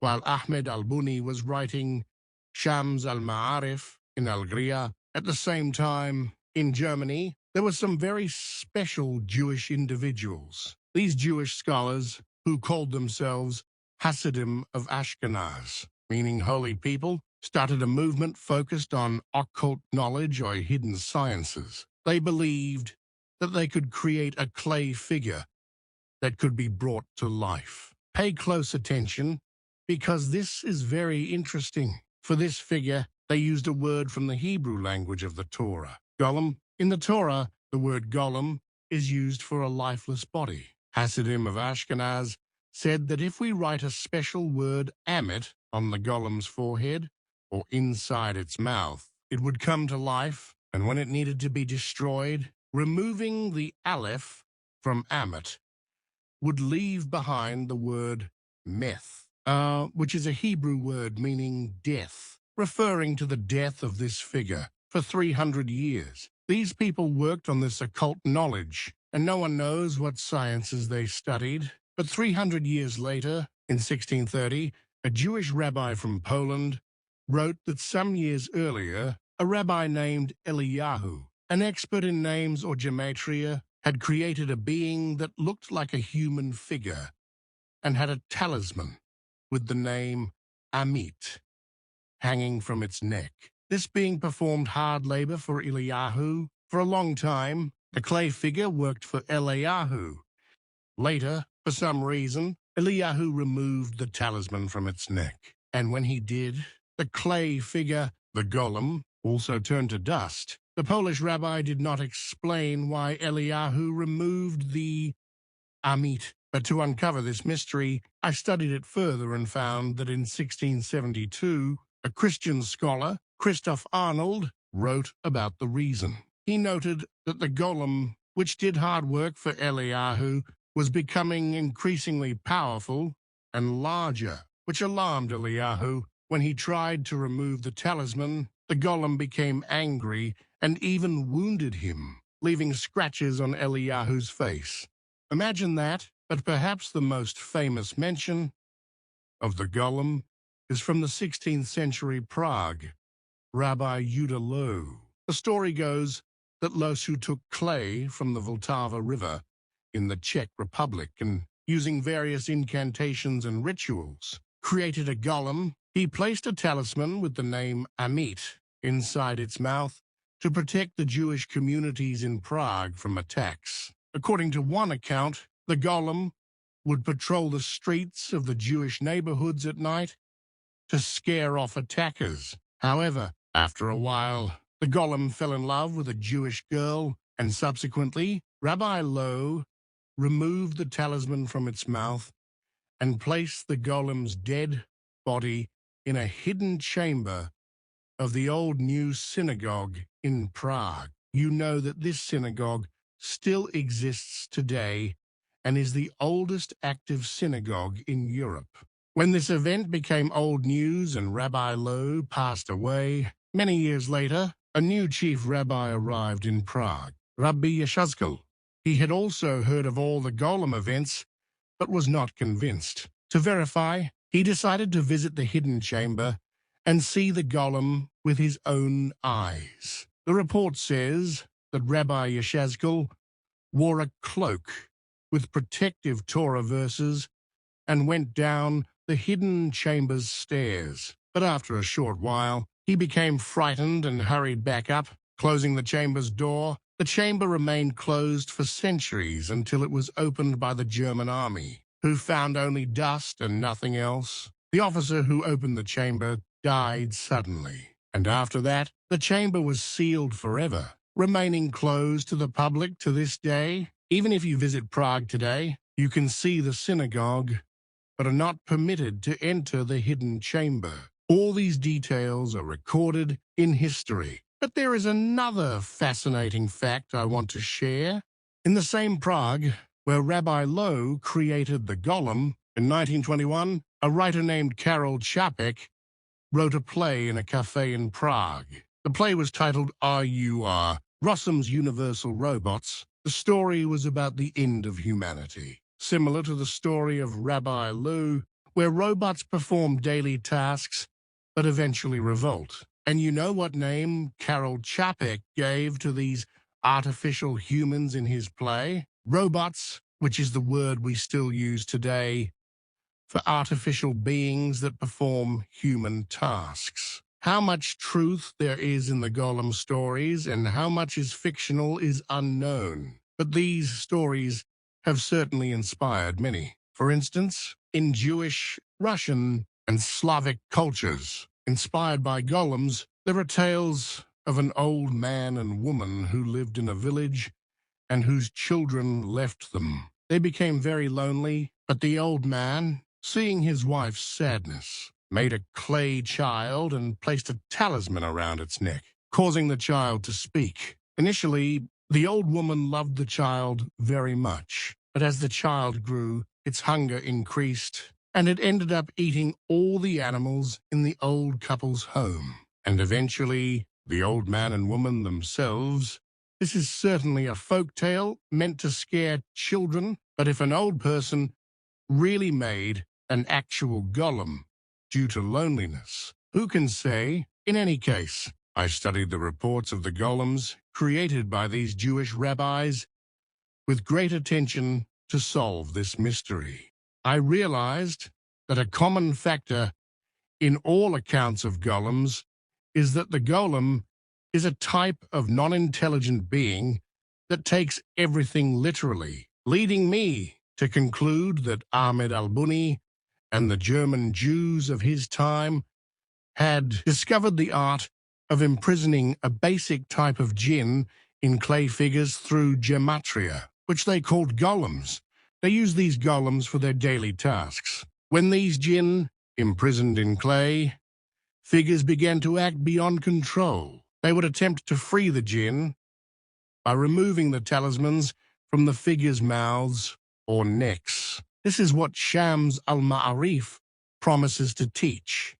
while Ahmed al-Buni was writing Shams al-Ma'arif in Algeria. At the same time, in Germany, there were some very special Jewish individuals. These Jewish scholars, who called themselves Hasidim of Ashkenaz, meaning holy people, started a movement focused on occult knowledge or hidden sciences. They believed that they could create a clay figure that could be brought to life. Pay close attention, because this is very interesting. For this figure, they used a word from the Hebrew language of the Torah, Golem. In the Torah, the word Golem is used for a lifeless body. Hasidim of Ashkenaz said that if we write a special word Amit on the Golem's forehead or inside its mouth, it would come to life, and when it needed to be destroyed, removing the Aleph from Amit would leave behind the word Meth, which is a Hebrew word meaning death, referring to the death of this figure. For 300 years, these people worked on this occult knowledge, and no one knows what sciences they studied. But 300 years later, in 1630, a Jewish rabbi from Poland wrote that some years earlier, a rabbi named Eliyahu, an expert in names or gematria, had created a being that looked like a human figure and had a talisman with the name Amit hanging from its neck. This being performed hard labor for Eliyahu. For a long time, the clay figure worked for Eliyahu. Later, for some reason, Eliyahu removed the talisman from its neck, and when he did, the clay figure, the Golem, also turned to dust. The Polish rabbi did not explain why Eliyahu removed the Amit, but to uncover this mystery, I studied it further and found that in 1672, a Christian scholar, Christoph Arnold, wrote about the reason. He noted that the Golem, which did hard work for Eliyahu, was becoming increasingly powerful and larger, which alarmed Eliyahu. When he tried to remove the talisman, the Golem became angry and even wounded him, leaving scratches on Eliyahu's face. Imagine that, but perhaps the most famous mention of the Golem is from the 16th century Prague, Rabbi Loew. The story goes that Loew took clay from the Vltava River in the Czech Republic and, using various incantations and rituals, created a golem. He placed a talisman with the name Amit inside its mouth to protect the Jewish communities in Prague from attacks. According to one account, the golem would patrol the streets of the Jewish neighborhoods at night to scare off attackers. However, after a while, the golem fell in love with a Jewish girl, and subsequently, Rabbi Loew removed the talisman from its mouth and placed the golem's dead body in a hidden chamber of the old new synagogue in Prague. You know that this synagogue still exists today and is the oldest active synagogue in Europe. When this event became old news and Rabbi Loew passed away, many years later, a new chief rabbi arrived in Prague, Rabbi Yeshazkel. He had also heard of all the Golem events, but was not convinced. To verify, he decided to visit the hidden chamber and see the Golem with his own eyes. The report says that Rabbi Yeshazkel wore a cloak with protective Torah verses and went down the hidden chamber's stairs. But after a short while, he became frightened and hurried back up, closing the chamber's door. The chamber remained closed for centuries until it was opened by the German army, who found only dust and nothing else. The officer who opened the chamber died suddenly, and after that, the chamber was sealed forever, remaining closed to the public to this day. Even if you visit Prague today, you can see the synagogue, but are not permitted to enter the hidden chamber. All these details are recorded in history. But there is another fascinating fact I want to share. In the same Prague where Rabbi Loew created the Golem, in 1921, a writer named Karol Čapek wrote a play in a cafe in Prague. The play was titled R.U.R. Rossum's Universal Robots. The story was about the end of humanity. Similar to the story of Rabbi Loew, where robots perform daily tasks but eventually revolt. And you know what name Karel Čapek gave to these artificial humans in his play? Robots, which is the word we still use today for artificial beings that perform human tasks. How much truth there is in the Golem stories and how much is fictional is unknown. But these stories have certainly inspired many. For instance, in Jewish, Russian, and Slavic cultures, inspired by golems, there are tales of an old man and woman who lived in a village and whose children left them. They became very lonely, but the old man, seeing his wife's sadness, made a clay child and placed a talisman around its neck, causing the child to speak. Initially, the old woman loved the child very much, but as the child grew, its hunger increased, and it ended up eating all the animals in the old couple's home. And eventually, the old man and woman themselves. This is certainly a folk tale meant to scare children, but if an old person really made an actual golem due to loneliness, who can say? In any case, I studied the reports of the golems created by these Jewish rabbis with great attention to solve this mystery. I realized that a common factor in all accounts of golems is that the golem is a type of non-intelligent being that takes everything literally, leading me to conclude that Ahmed al-Buni and the German Jews of his time had discovered the art of imprisoning a basic type of jinn in clay figures through gematria, which they called golems. They used these golems for their daily tasks. When these jinn, imprisoned in clay, figures began to act beyond control, they would attempt to free the jinn by removing the talismans from the figures' mouths or necks. This is what Shams al-Ma'arif promises to teach.